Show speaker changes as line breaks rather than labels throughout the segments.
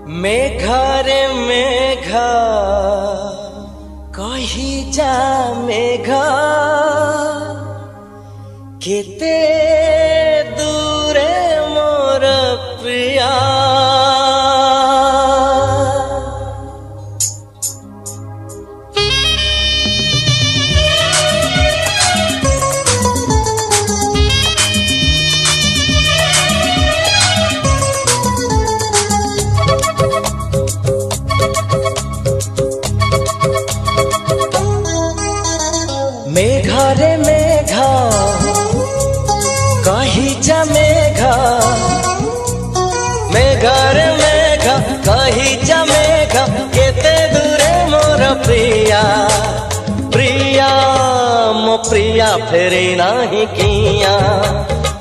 मेघा रे मेघा कही जा मेघा केते दूरे मोर प्रिया। मेघा रे मेघा कही जा मेघा, मेघा रे मेघा कही जा मेघा केते दूरे मोर प्रिया। प्रिया मो प्रिया फेरी नाही किया,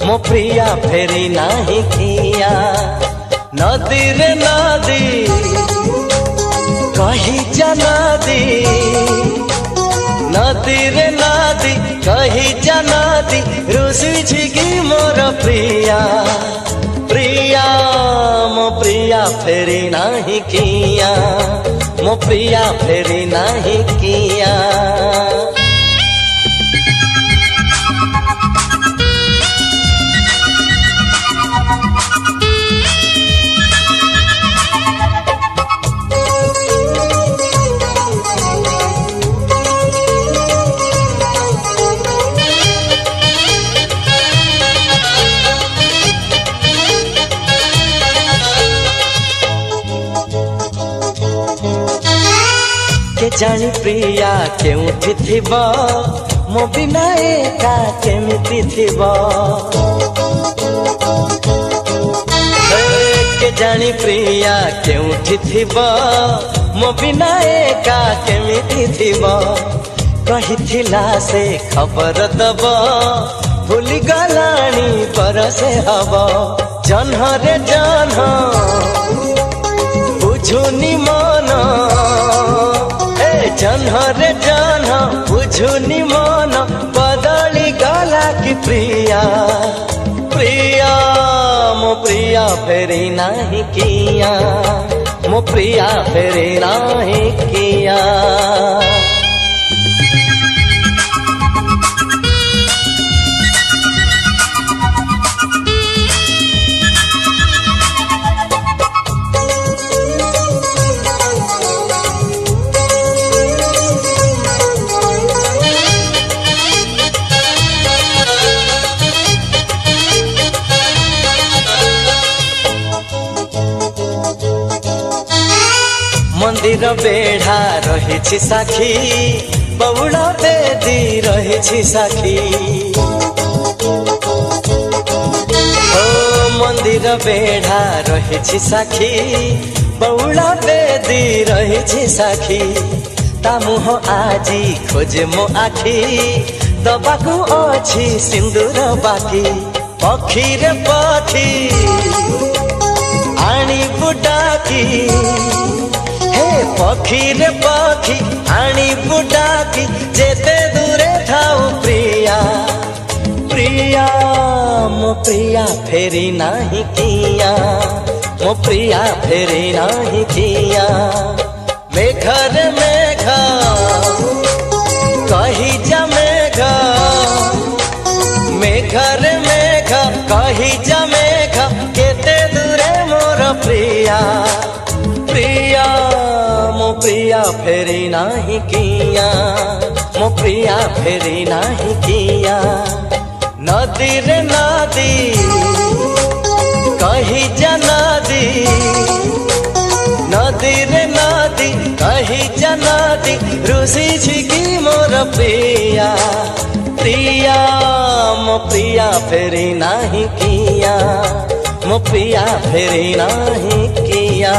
मो प्रिया फेरी नाही किया। नदी रे नदी कही जा नदी, नदी रे नदी कही जा नदी रुसी छिगी मोर प्रिया। प्रिया मो प्रिया फेरी नाही किया, मो प्रिया फेरी नाही किया। के जानी प्रिया केउठी थिबो मो बिना एका केमिति थिबो। के जानी प्रिया केउठी थिबो मो बिना एका केमिति थिबो। कहिथिला से खबर दबो भूली गलानी परसे हबो। जन्ह रे जन्ह बुझुनी मन, जन्ह रे जन्ह बुझुनी मन बदली गला की प्रिया। प्रिया मो प्रिया फेरी नाही किया, मो प्रिया फेरी नाही किया। मंदिर बेढ़ा रही साखी, बउड़ा बेदी रही साखी। ओ मंदिर बेढ़ा रही साखी, बउड़ा बेदी रही साखी। ता मुह आजी खोजे मो आखी, दबाकू अछि सिंदूर बाकी। पखी रे पखी आनी बुडाकी, पखी रे पखी आनी बुडाकी जेते दूरे थाऊ प्रिया। प्रिया मो प्रिया फेरी नाही किया, मो प्रिया फेरी नाही किया। मेघा रे मेघा कही जा मेघा, मेघा रे मेघा कही जा मेघा केते दूरे मोर प्रिया। प्रिया मो प्रिया फेरी नाही किया, मो प्रिया फेरी नाही किया। नदी रे नदी कही जा नदी, नदी रे नदी कही जा नदी रुसी छिगी मोर प्रिया। प्रिया मो प्रिया फेरी नाही किया, मो प्रिया फेरी नाही किया।